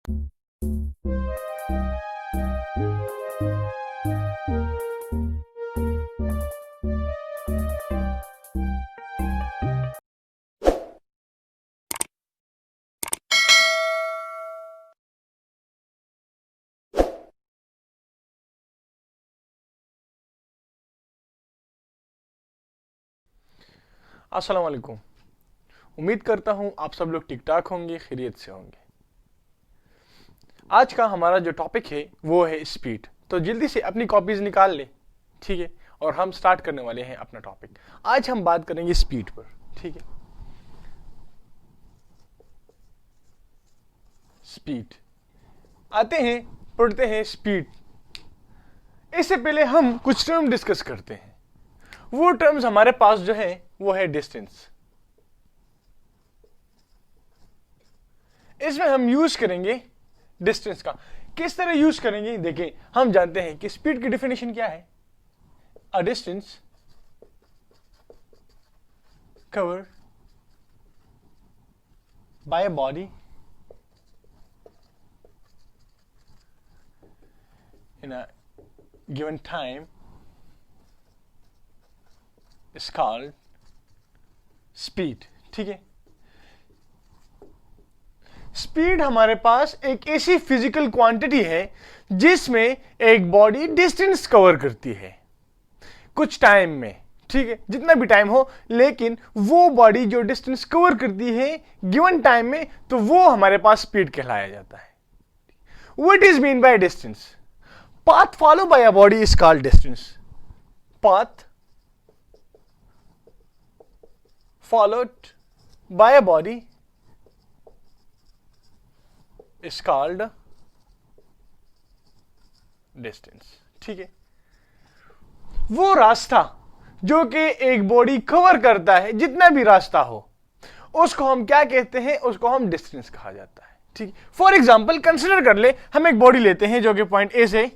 अस्सलाम वालेकुम। उम्मीद करता हूं आप सब लोग ठीक ठाक होंगे, खैरियत से होंगे। आज का हमारा जो टॉपिक है वो है स्पीड। तो जल्दी से अपनी कॉपीज निकाल ले, ठीक है, और हम स्टार्ट करने वाले हैं अपना टॉपिक। आज हम बात करेंगे स्पीड पर, ठीक है। स्पीड आते हैं, पढ़ते हैं स्पीड। इससे पहले हम कुछ टर्म डिस्कस करते हैं। वो टर्म्स हमारे पास जो है वो है डिस्टेंस। इसमें हम यूज करेंगे डिस्टेंस का। किस तरह यूज करेंगे देखिए, हम जानते हैं कि स्पीड की डेफिनेशन क्या है। A distance cover by a body in a given time is called speed, ठीक है। स्पीड हमारे पास एक ऐसी फिजिकल क्वांटिटी है जिसमें एक बॉडी डिस्टेंस कवर करती है कुछ टाइम में, ठीक है, जितना भी टाइम हो, लेकिन वो बॉडी जो डिस्टेंस कवर करती है गिवन टाइम में, तो वो हमारे पास स्पीड कहलाया जाता है। What is mean by distance? Path follow by a body is called distance. Path followed by a body is called distance, ठीक है। वो रास्ता जो कि एक बॉडी कवर करता है, जितना भी रास्ता हो, उसको हम क्या कहते हैं? उसको हम डिस्टेंस कहा जाता है, ठीक। फॉर एग्जाम्पल कंसिडर कर ले, हम एक बॉडी लेते हैं जो कि पॉइंट ए से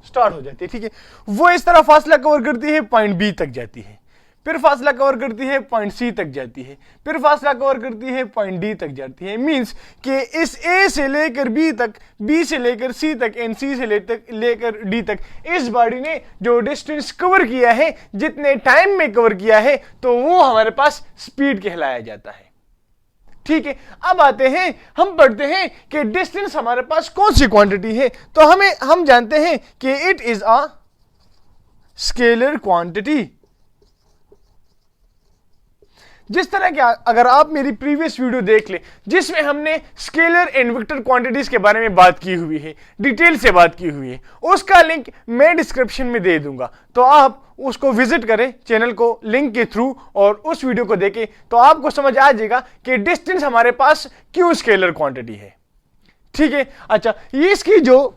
स्टार्ट हो जाती है, ठीक है। वो इस तरह फासला कवर करती है, पॉइंट बी तक जाती है, फिर फासला कवर करती है, पॉइंट सी तक जाती है, फिर फासला कवर करती है, पॉइंट डी तक जाती है। मींस कि इस ए से लेकर बी तक, बी से लेकर सी तक, एंड सी से लेकर डी तक, इस बॉडी ने जो डिस्टेंस कवर किया है, जितने टाइम में कवर किया है, तो वो हमारे पास स्पीड कहलाया जाता है, ठीक है। अब आते हैं, हम पढ़ते हैं कि डिस्टेंस हमारे पास कौन सी क्वांटिटी है। तो हम जानते हैं कि it is a scalar quantity. जिस तरह के, अगर आप मेरी प्रीवियस वीडियो देख ले, जिसमें हमने स्केलर एंड वेक्टर क्वांटिटीज के बारे में बात की हुई है, डिटेल से बात की हुई है, उसका लिंक मैं डिस्क्रिप्शन में दे दूंगा। तो आप उसको विजिट करें चैनल को लिंक के थ्रू, और उस वीडियो को देखें, तो आपको समझ आ जाएगा कि डिस्टेंस हमारे पास क्यों स्केलर क्वांटिटी है, ठीक है। अच्छा, ये इसकी जो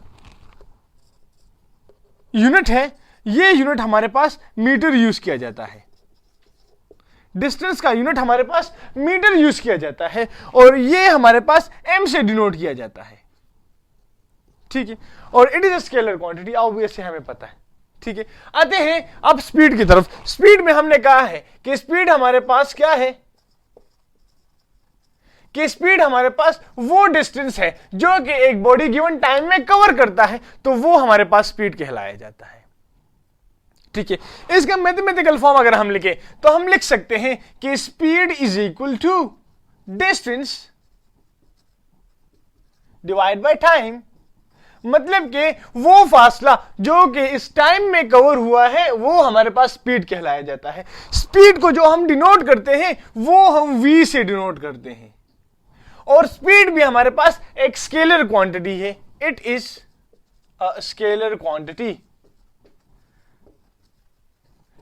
यूनिट है, ये यूनिट हमारे पास मीटर यूज किया जाता है। डिस्टेंस का यूनिट हमारे पास मीटर यूज किया जाता है, और ये हमारे पास एम से डिनोट किया जाता है, ठीक है। और it is a scalar quantity, obviously हमें पता है, ठीक है। आते हैं अब स्पीड की तरफ। स्पीड में हमने कहा है कि स्पीड हमारे पास क्या है, कि स्पीड हमारे पास वो डिस्टेंस है जो कि एक बॉडी गिवन टाइम में कवर करता है, तो वो हमारे पास स्पीड कहलाया जाता है, ठीक है। इसका मैथमेटिकल फॉर्म अगर हम लिखे, तो हम लिख सकते हैं कि speed is equal to distance divide by time. मतलब कि वो फासला जो कि इस टाइम में कवर हुआ है, वो हमारे पास स्पीड कहलाया जाता है। स्पीड को जो हम डिनोट करते हैं, वो हम v से डिनोट करते हैं। और स्पीड भी हमारे पास एक स्केलर क्वांटिटी है। It is a scalar quantity.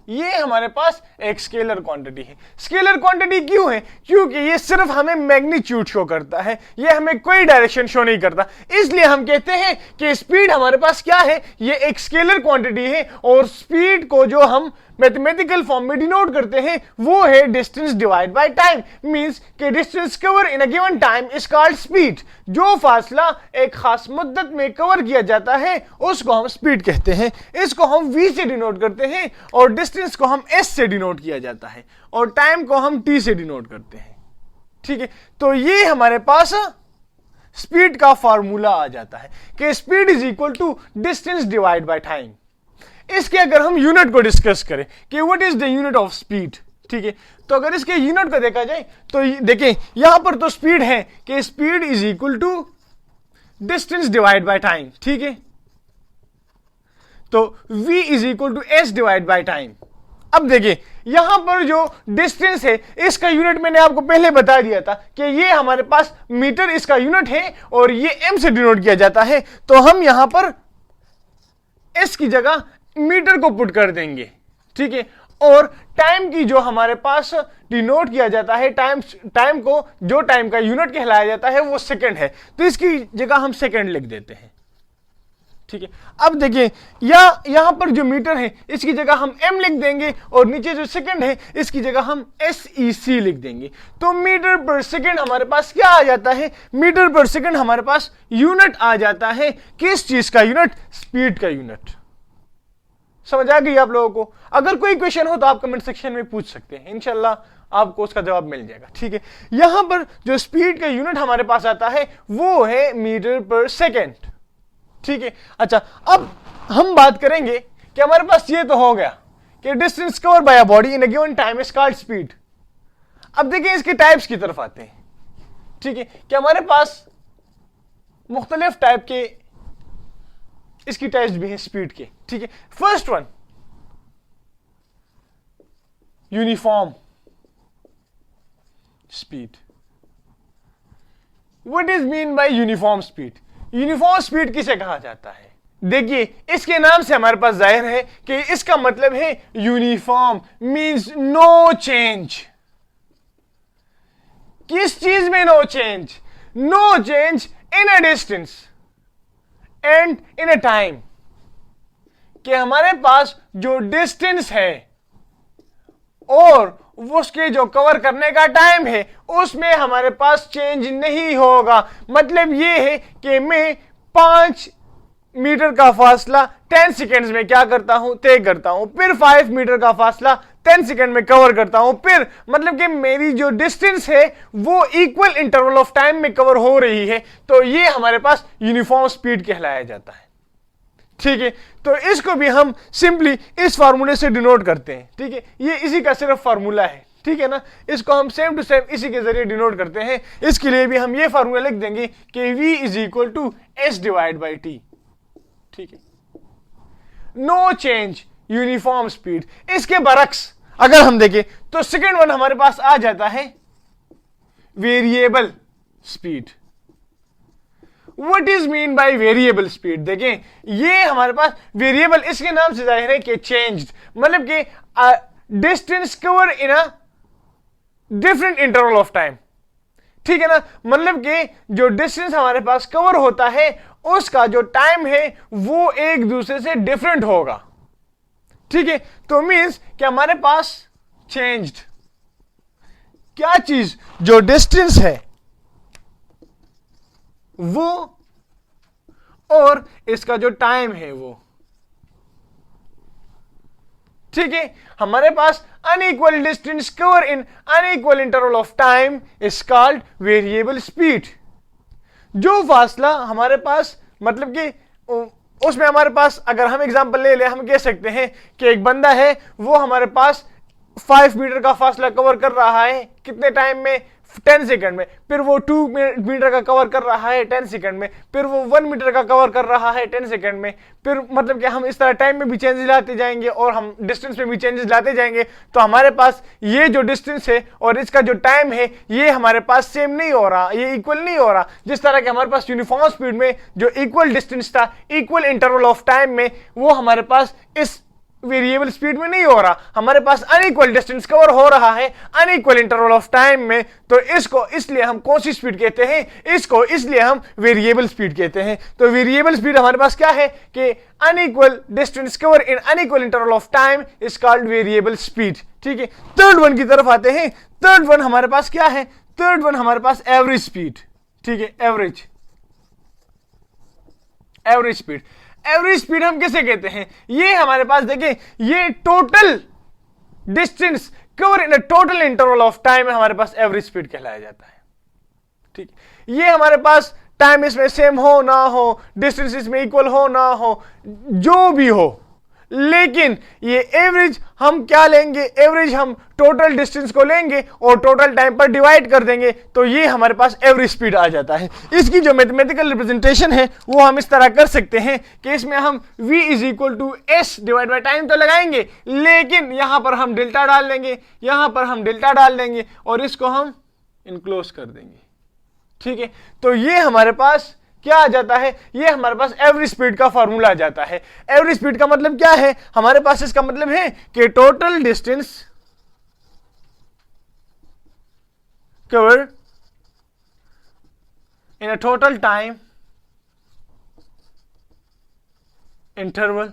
ये हमारे पास एक स्केलर क्वांटिटी है। स्केलर क्वांटिटी क्यों है? क्योंकि ये सिर्फ हमें मैग्नीट्यूड शो करता है, ये हमें कोई डायरेक्शन शो नहीं करता। इसलिए हम कहते हैं कि स्पीड हमारे पास क्या है, ये एक स्केलर क्वांटिटी है। और स्पीड को जो हम मैथमेटिकल फॉर्म में डिनोट करते हैं, वो है distance divide by time. Means कि distance cover in a given time is called speed. जो फासला एक खास मुद्दत में कवर किया जाता है, उसको हम स्पीड कहते हैं। इसको हम v से डिनोट करते हैं, और डिस्टेंस को हम s से डिनोट किया जाता है, और टाइम को हम t से डिनोट करते हैं, ठीक है। तो ये हमारे पास स्पीड का फॉर्मूला आ जाता है कि speed is equal to distance divide by time. इसके अगर हम यूनिट को डिस्कस करें कि what is the unit of speed, ठीक है, तो अगर इसके यूनिट को देखा जाए तो देखें यहां पर तो स्पीड है कि speed is equal to distance divide by time, ठीक है, तो v is equal to s divide by time. अब देखिए यहां पर जो डिस्टेंस है इसका यूनिट मैंने आपको पहले बता दिया था कि ये हमारे पास मीटर इसका यूनिट है और ये m से डिनोट किया जाता है, तो हम यहां पर s की जगह मीटर को पुट कर देंगे, ठीक है, और टाइम की जो हमारे पास डिनोट किया जाता है, टाइम को जो टाइम का यूनिट कहलाया जाता है वो सेकंड है, तो इसकी जगह हम सेकंड लिख देते हैं, ठीक है। अब देखिए यहां पर जो मीटर है इसकी जगह हम m लिख देंगे और नीचे जो सेकंड है इसकी जगह हम SEC लिख देंगे, तो मीटर पर सेकंड हमारे पास क्या आ जाता है, मीटर पर सेकंड हमारे पास यूनिट आ जाता है, किस चीज का यूनिट, स्पीड का यूनिट। समझ आ गई आप लोगों को? अगर कोई क्वेश्चन हो तो आप कमेंट सेक्शन में पूछ सकते हैं, इंशाल्लाह आपको उसका जवाब मिल जाएगा, ठीक है। यहां पर जो स्पीड का यूनिट हमारे पास आता है वो है मीटर पर सेकंड, ठीक है। अच्छा, अब हम बात करेंगे कि हमारे पास ये तो हो गया कि distance cover by a body in a given time is called speed. अब देखिए इसके टाइप्स की तरफ आते हैं, ठीक है, कि हमारे पास मुख्तलिफ टाइप के इसकी टाइप्स भी हैं स्पीड के, ठीक है। First one uniform speed. What is mean by uniform speed? Uniform speed किसे कहा जाता है? देखिए इसके नाम से हमारे पास जाहिर है कि इसका मतलब है यूनिफॉर्म मींस नो चेंज। किस चीज में no change? No change in a distance and in a time, कि हमारे पास जो डिस्टेंस है और उसके जो कवर करने का टाइम है उसमें हमारे पास चेंज नहीं होगा। मतलब ये है कि मैं 5 मीटर का फासला 10 सेकेंड्स में क्या करता हूं, तय करता हूं, फिर 5 मीटर का फासला 10 सेकेंड में कवर करता हूं, फिर मतलब कि मेरी जो डिस्टेंस है वो इक्वल इंटरवल ऑफ टाइम में कवर हो रही है, तो ये हमारे पास यूनिफॉर्म स्पीड कहलाया जाता है, ठीक है। तो इसको भी हम सिंपली इस फार्मूले से डिनोट करते हैं, ठीक है, ये इसी का सिर्फ फार्मूला है, ठीक है ना, इसको हम सेम टू सेम इसी के जरिए डिनोट करते हैं। इसके लिए भी हम ये फार्मूला लिख देंगे कि v is equal to s divide by t, ठीक है। No change uniform speed. इसके बरक्स अगर हम देखें तो सेकेंड वन हमारे पास आ जाता है variable speed. What is mean by variable speed? देखें ये हमारे पास वेरिएबल इसके नाम से जाहिर है कि चेंज्ड, मतलब कि distance cover in a different interval of time, ठीक है ना, मतलब कि जो डिस्टेंस हमारे पास कवर होता है उसका जो टाइम है वो एक दूसरे से डिफरेंट होगा, ठीक है। तो मींस कि हमारे पास चेंज्ड क्या चीज, जो डिस्टेंस है वो और इसका जो टाइम है वो, ठीक है। हमारे पास unequal distance cover in unequal interval of time is called variable speed. जो फासला हमारे पास मतलब कि उसमें हमारे पास अगर हम एग्जांपल ले ले, हम कह सकते हैं कि एक बंदा है वो हमारे पास 5 मीटर का फासला कवर कर रहा है कितने टाइम में, 10 सेकंड में, फिर वो 2 मीटर का कवर कर रहा है 10 सेकंड में, फिर वो 1 मीटर का कवर कर रहा है 10 सेकंड में, फिर मतलब कि हम इस तरह टाइम में भी चेंजेस लाते जाएंगे और हम डिस्टेंस में भी चेंजेस लाते जाएंगे, तो हमारे पास ये जो डिस्टेंस है और इसका जो टाइम है ये हमारे पास सेम नहीं हो रहा, ये इक्वल नहीं हो रहा। जिस तरह के हमारे पास यूनिफॉर्म स्पीड में जो इक्वल डिस्टेंस था इक्वल इंटरवल ऑफ टाइम में, वो हमारे पास इस वेरिएबल स्पीड में नहीं हो रहा, हमारे पास अनइक्वल डिस्टेंस कवर हो रहा है अनइक्वल इंटरवल ऑफ टाइम में, तो इसको इसलिए हम कौन सी स्पीड कहते हैं, इसको इसलिए हम वेरिएबल स्पीड कहते हैं। तो वेरिएबल स्पीड हमारे पास क्या है कि unequal distance cover in unequal interval of time is called variable speed, ठीक है। थर्ड वन की तरफ आते हैं। थर्ड वन हमारे पास क्या है? थर्ड वन हमारे पास एवरेज स्पीड, ठीक है, एवरेज स्पीड। एवरेज स्पीड हम किसे कहते हैं? ये हमारे पास देखिए ये total distance cover in a total interval of time है, हमारे पास एवरेज स्पीड कहलाया जाता है, ठीक। ये हमारे पास टाइम इसमें सेम हो ना हो, डिस्टेंस इसमें इक्वल हो ना हो, जो भी हो, लेकिन ये एवरेज हम क्या लेंगे, एवरेज हम टोटल डिस्टेंस को लेंगे और टोटल टाइम पर डिवाइड कर देंगे, तो ये हमारे पास एवरेज स्पीड आ जाता है। इसकी जो मैथमेटिकल रिप्रेजेंटेशन है वो हम इस तरह कर सकते हैं कि इसमें हम v is equal to s divide by time तो लगाएंगे, लेकिन यहां पर हम डेल्टा डाल देंगे, यहां पर हम डेल्टा डाल देंगे और इसको हम इनक्लोज कर देंगे। ठीक है, तो ये हमारे पास क्या आ जाता है, ये हमारे पास एवरेज स्पीड का फॉर्मूला आ जाता है। एवरेज स्पीड का मतलब क्या है, हमारे पास इसका मतलब है कि total distance covered in a total time interval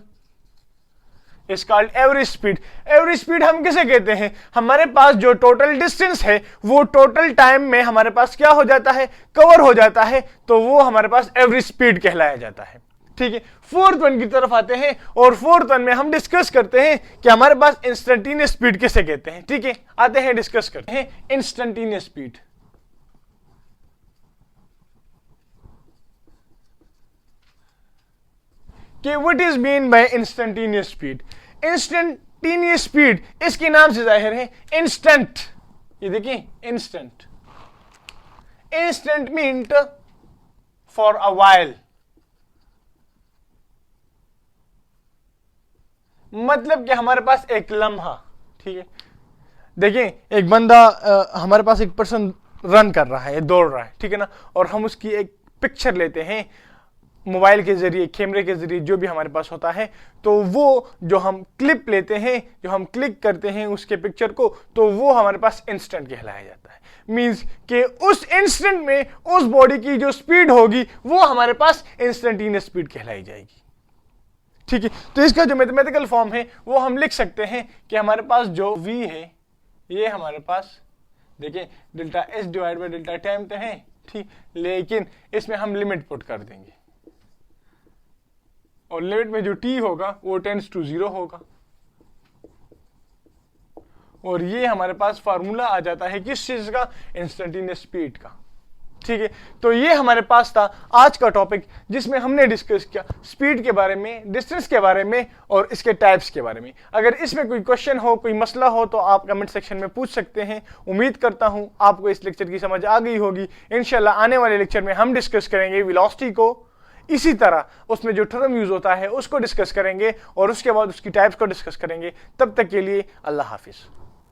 is called average speed. Average speed हम किसे कहते हैं, हमारे पास जो टोटल डिस्टेंस है वो टोटल टाइम में हमारे पास क्या हो जाता है, कवर हो जाता है, तो वो हमारे पास एवरेज स्पीड कहलाया जाता है। ठीक है, फोर्थ वन की तरफ आते हैं और फोर्थ वन में हम डिस्कस करते हैं कि हमारे पास इंस्टेंटेनियस स्पीड किसे कहते हैं। ठीक है, आते हैं डिस्कस करते हैं इंस्टेंटेनियस स्पीड। कि what is mean by instantaneous speed. Instantaneous speed इसके नाम से जाहिर है इंस्टेंट, ये देखिए instant, instant meant for a while, मतलब कि हमारे पास एक लम्हा। ठीक है, देखिए एक बंदा हमारे पास एक पर्सन रन कर रहा है, दौड़ रहा है, ठीक है ना, और हम उसकी एक पिक्चर लेते हैं मोबाइल के जरिए, कैमरे के जरिए, जो भी हमारे पास होता है, तो वो जो हम क्लिप लेते हैं, जो हम क्लिक करते हैं उसके पिक्चर को, तो वो हमारे पास इंस्टेंट कहलाया जाता है। मींस कि उस इंस्टेंट में उस बॉडी की जो स्पीड होगी वो हमारे पास इंस्टेंटेनियस स्पीड कहलाई जाएगी। ठीक है, तो इसका जो मैथमेटिकल फॉर्म है वो हम लिख सकते हैं कि हमारे पास जो v है ये हमारे पास देखिए delta S divide by delta time तो है, ठीक, लेकिन इसमें हम लिमिट पुट कर देंगे और लिमिट में जो t होगा वो टेंड्स टू 0 होगा, और ये हमारे पास फार्मूला आ जाता है किस चीज का, इंस्टेंटेनियस स्पीड का। ठीक है, तो ये हमारे पास था आज का टॉपिक जिसमें हमने डिस्कस किया स्पीड के बारे में, डिस्टेंस के बारे में और इसके टाइप्स के बारे में। अगर इसमें कोई क्वेश्चन हो, कोई मसला हो तो आप कमेंट सेक्शन में पूछ सकते हैं। उम्मीद करता हूं आपको इस लेक्चर की समझ आ गई होगी। इंशाल्लाह आने वाले लेक्चर में हम डिस्कस करेंगे वेलोसिटी को, इसी तरह उसमें जो टर्म यूज होता है उसको डिस्कस करेंगे और उसके बाद उसकी टाइप्स को डिस्कस करेंगे। तब तक के लिए अल्लाह हाफिज।